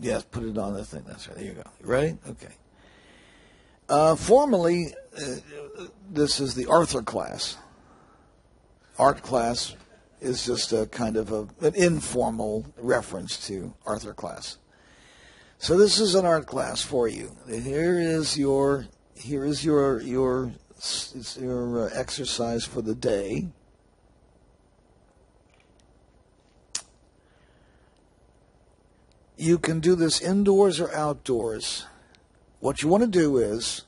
Yes, put it on the thing. That's right. There you go. You ready? Okay. Formally, this is the Arthur class. Art class is just a kind of an informal reference to Arthur class. So this is an art class for you. Here is your exercise for the day. You can do this indoors or outdoors. What you want to do is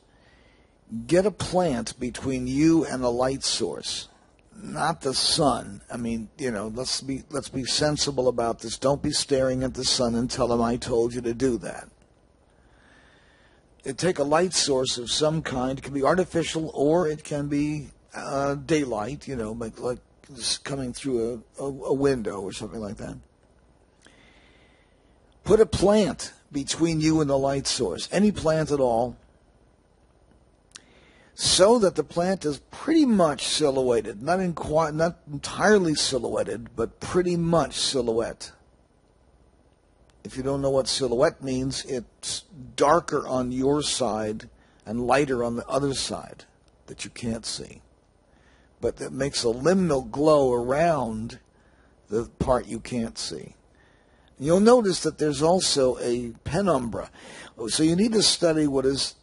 get a plant between you and a light source, not the sun. I mean, let's be sensible about this. Don't be staring at the sun and tell them I told you to do that. Take a light source of some kind. It can be artificial or it can be daylight, like just coming through a window or something like that. Put a plant between you and the light source, any plant at all, so that the plant is pretty much silhouetted, not entirely silhouetted, but pretty much silhouette. If you don't know what silhouette means, it's darker on your side and lighter on the other side that you can't see. But that makes a liminal glow around the part you can't see. You'll notice that there's also a penumbra. So you need to study what's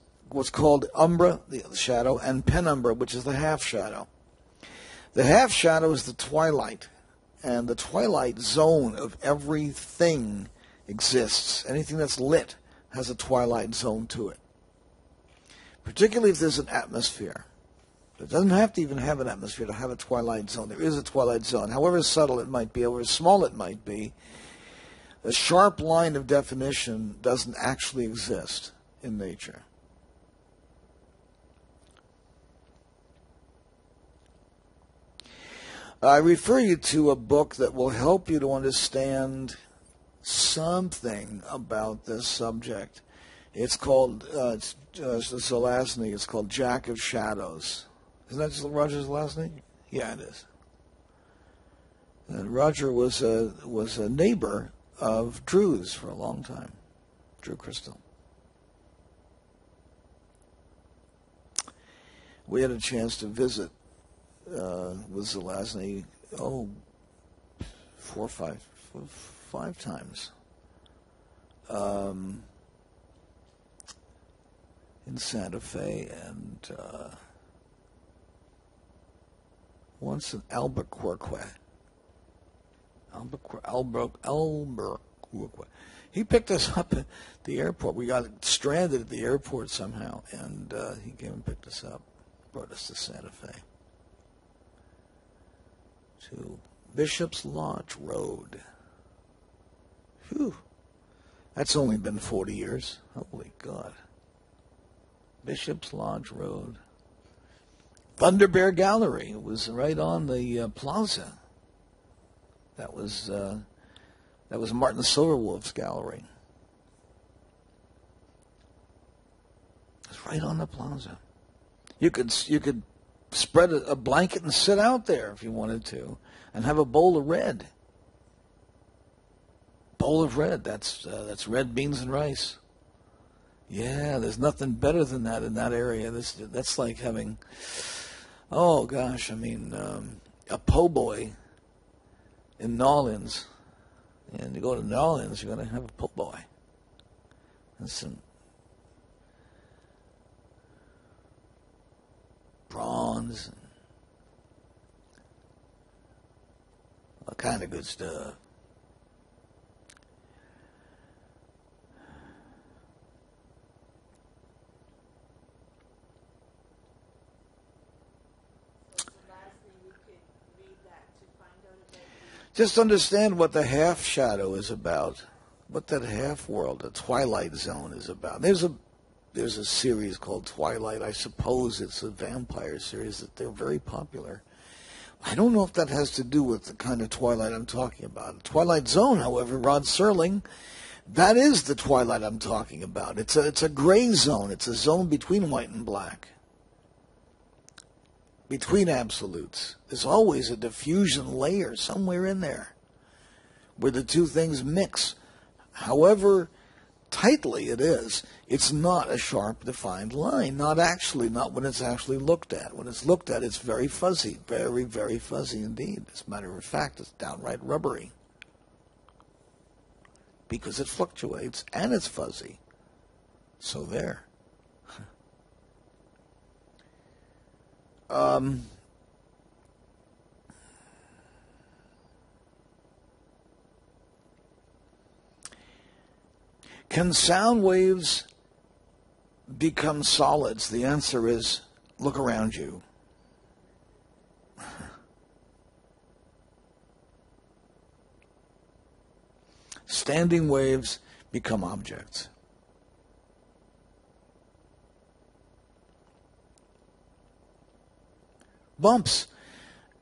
called umbra, the shadow, and penumbra, which is the half shadow. The half shadow is the twilight, and the twilight zone of everything exists. Anything that's lit has a twilight zone to it, particularly if there's an atmosphere. It doesn't have to even have an atmosphere to have a twilight zone. There is a twilight zone. However subtle it might be, however small it might be, a sharp line of definition doesn't actually exist in nature. I refer you to a book that will help you to understand something about this subject. It's called, Zelazny, it's called Jack of Shadows. Isn't that Roger Zelazny? Yeah, it is. And Roger was a neighbor of Drew's for a long time, Drew Crystal. We had a chance to visit with Zelazny, 5 times. In Santa Fe and once in Albuquerque. He picked us up at the airport. We got stranded at the airport somehow, and he came and picked us up, brought us to Santa Fe, to Bishop's Lodge Road. Whew. That's only been 40 years. Holy God. Bishop's Lodge Road. Thunder Bear Gallery. It was right on the plaza. That was Martin Silverwolf's gallery. It's right on the plaza. You could spread a blanket and sit out there if you wanted to, and have a bowl of red. Bowl of red. That's red beans and rice. Yeah, there's nothing better than that in that area. That's like having, a po' boy in New Orleans. And you go to New Orleans, you're going to have a po' boy. And some prawns and all kind of good stuff. Just understand what the half shadow is about, what that half world, the twilight zone, is about. There's a series called Twilight. I suppose it's a vampire series that they're very popular. I don't know if that has to do with the kind of Twilight I'm talking about. Twilight Zone, however, Rod Serling, that is the Twilight I'm talking about. It's a gray zone. It's a zone between white and black, between absolutes. There's always a diffusion layer somewhere in there where the two things mix. However, tightly it is. It's not a sharp, defined line. Not when it's actually looked at. When it's looked at, it's very fuzzy, very, very fuzzy indeed. As a matter of fact, it's downright rubbery because it fluctuates and it's fuzzy. So there. Can sound waves become solids? The answer is, look around you. Standing waves become objects. Bumps.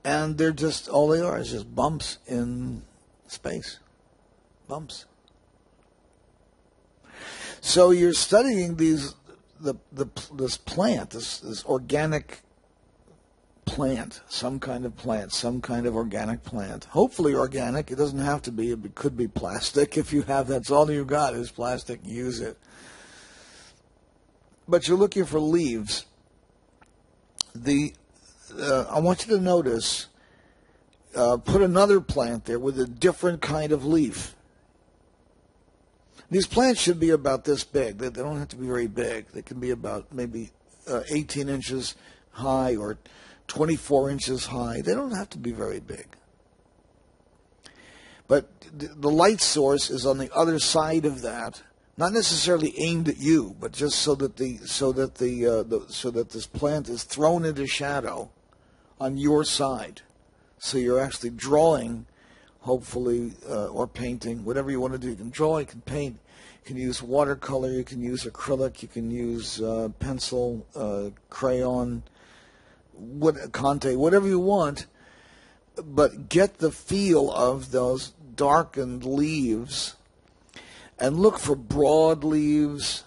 And they're just, all they are is just bumps in space. Bumps. So you're studying this plant, this organic plant, some kind of plant, some kind of organic plant. Hopefully organic. It doesn't have to be. It could be plastic. If you have, that's all you've got is plastic. Use it. But you're looking for leaves. I want you to notice, put another plant there with a different kind of leaf. These plants should be about this big. They don't have to be very big. They can be about maybe 18 inches high or 24 inches high. They don't have to be very big. But the light source is on the other side of that, not necessarily aimed at you, but just so that this plant is thrown into shadow on your side. So you're actually drawing, hopefully, or painting, whatever you want to do. You can draw, you can paint, you can use watercolor, you can use acrylic, you can use pencil, crayon, Conte, whatever you want, but get the feel of those darkened leaves and look for broad leaves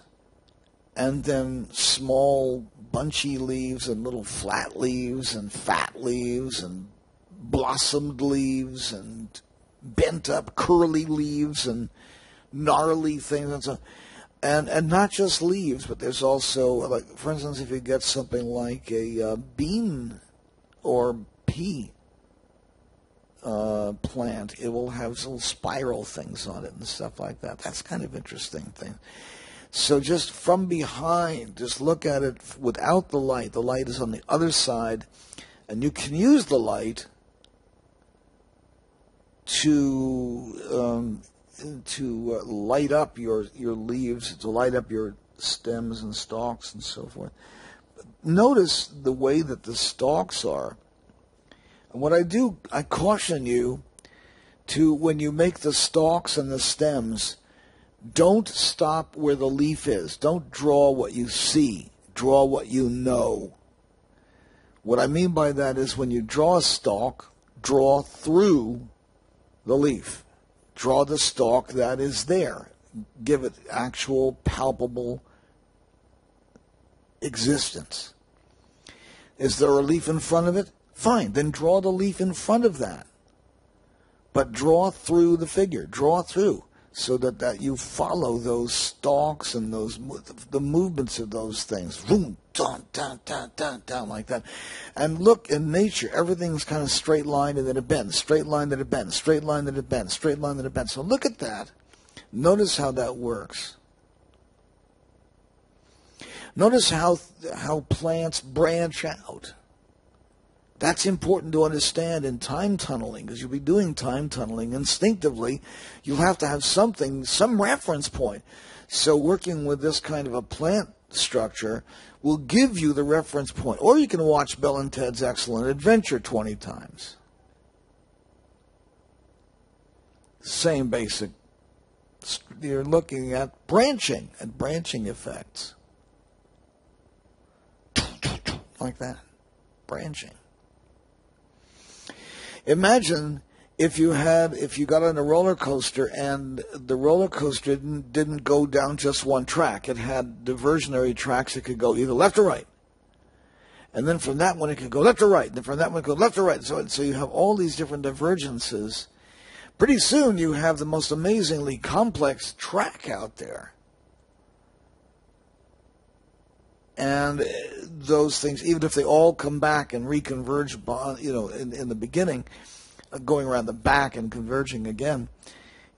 and then small bunchy leaves and little flat leaves and fat leaves and blossomed leaves and bent up curly leaves and gnarly things and so on. And not just leaves, but there's also, like, for instance, if you get something like a bean or pea plant, it will have little spiral things on it and stuff like that. That's kind of interesting thing. So just from behind, just look at it without the light. The light is on the other side, and you can use the light to light up your leaves, to light up your stems and stalks and so forth. Notice the way that the stalks are. And what I do, I caution you to, when you make the stalks and the stems, don't stop where the leaf is. Don't draw what you see. Draw what you know. What I mean by that is when you draw a stalk, draw through the leaf. Draw the stalk that is there. Give it actual, palpable existence. Is there a leaf in front of it? Fine, then draw the leaf in front of that. But draw through the figure. Draw through so that you follow those stalks and the movements of those things. Boom, down, down, down, down, down, like that. And look, in nature, everything's kind of straight line and then it bends. Straight line, then it bends. Straight line, then it bends. Straight line, then it bends. So look at that. Notice how that works. Notice how plants branch out. That's important to understand in time tunneling, because you'll be doing time tunneling instinctively. You'll have to have something, some reference point. So working with this kind of a plant structure will give you the reference point. Or you can watch Bill and Ted's Excellent Adventure 20 times. Same basic. You're looking at branching and branching effects. Like that. Branching. Imagine if you got on a roller coaster and the roller coaster didn't go down just one track. It had diversionary tracks. It could go either left or right. And then from that one it could go left or right. And then from that one it could go left or right. So you have all these different divergences. Pretty soon you have the most amazingly complex track out there. And those things, even if they all come back and reconverge, in the beginning, going around the back and converging again,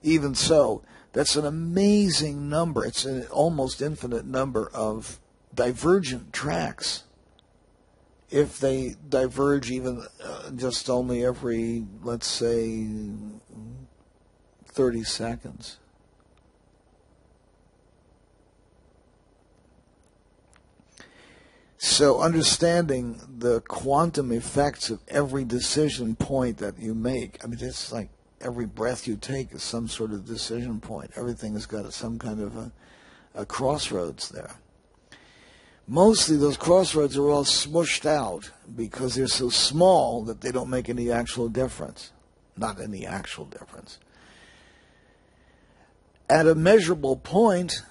even so, that's an amazing number. It's an almost infinite number of divergent tracks. If they diverge even just only every, let's say, 30 seconds. So understanding the quantum effects of every decision point that you make, I mean, it's like every breath you take is some sort of decision point. Everything has got some kind of a crossroads there. Mostly those crossroads are all smushed out because they're so small that they don't make any actual difference. Not any actual difference. At a measurable point,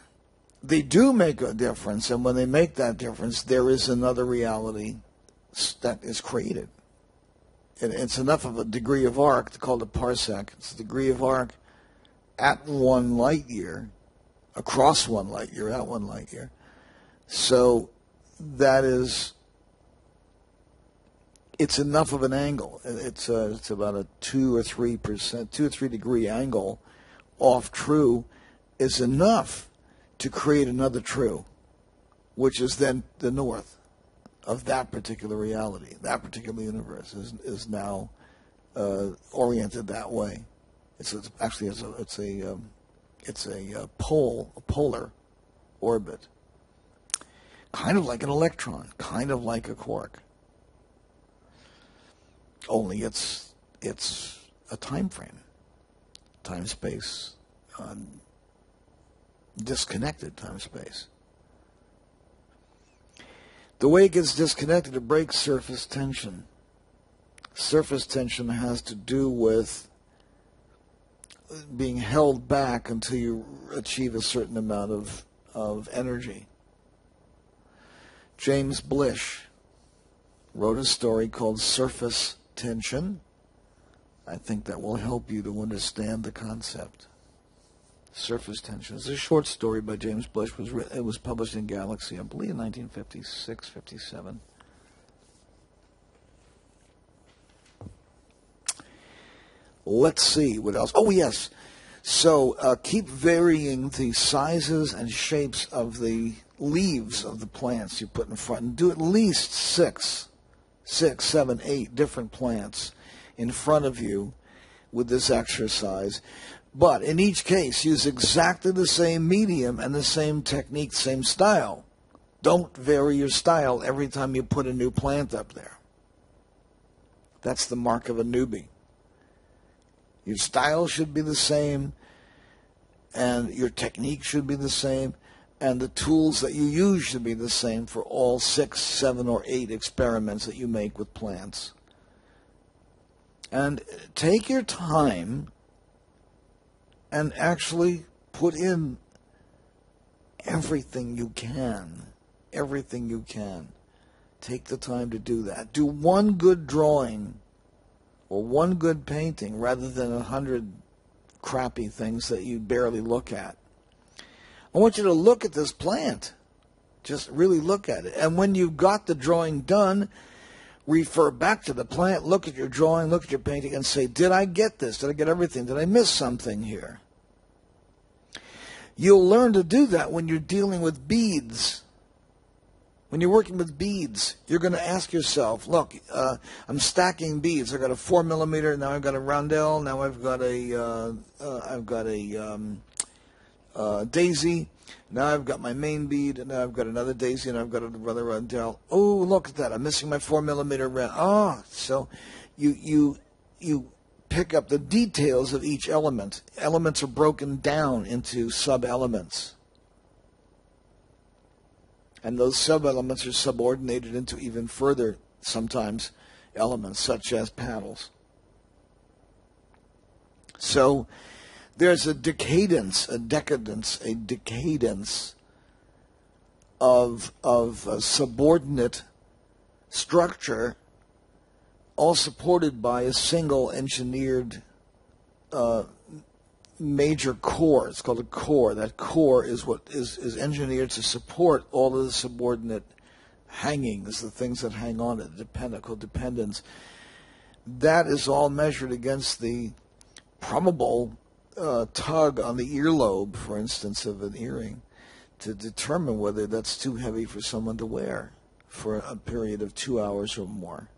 they do make a difference, and when they make that difference, there is another reality that is created. And it's enough of a degree of arc to call it a parsec. It's a degree of arc at 1 light year, across 1 light year, at 1 light year. So that is, it's enough of an angle. It's about a 2 or 3 degree angle off true is enough to create another true, which is then the north of that particular reality. That particular universe is now oriented that way. It's a polar orbit, kind of like an electron, kind of like a quark. Only it's a time frame, time space. Disconnected time-space. The way it gets disconnected, it breaks surface tension. Surface tension has to do with being held back until you achieve a certain amount of energy. James Blish wrote a story called Surface Tension. I think that will help you to understand the concept. Surface Tension. It's a short story by James Blish. It was published in Galaxy, I believe, in 1956, 57. Let's see what else. Oh, yes. So keep varying the sizes and shapes of the leaves of the plants you put in front. And do at least 6, 7, 8 different plants in front of you with this exercise. But in each case, use exactly the same medium and the same technique, same style. Don't vary your style every time you put a new plant up there. That's the mark of a newbie. Your style should be the same, and your technique should be the same, and the tools that you use should be the same for all 6, 7, or 8 experiments that you make with plants. And take your time and actually put in everything you can. Everything you can. Take the time to do that. Do one good drawing or one good painting rather than 100 crappy things that you barely look at. I want you to look at this plant. Just really look at it. And when you've got the drawing done, refer back to the plant, look at your drawing, look at your painting, and say, did I get this? Did I get everything? Did I miss something here? You'll learn to do that when you're dealing with beads. When you're working with beads, you're going to ask yourself, look, I'm stacking beads. I've got a 4 millimeter, now I've got a roundel, now I've got a daisy, now I've got my main bead, and now I've got another daisy, and I've got another roundel. Oh, look at that, I'm missing my 4 millimeter round. Oh, so you pick up the details of each element. Elements are broken down into sub-elements. And those sub-elements are subordinated into even further, sometimes, elements, such as paddles. So there's a decadence of a subordinate structure, all supported by a single engineered major core. It's called a core. That core is what is engineered to support all of the subordinate hangings, the things that hang on it, called dependents. That is all measured against the probable tug on the earlobe, for instance, of an earring, to determine whether that's too heavy for someone to wear for a period of 2 hours or more.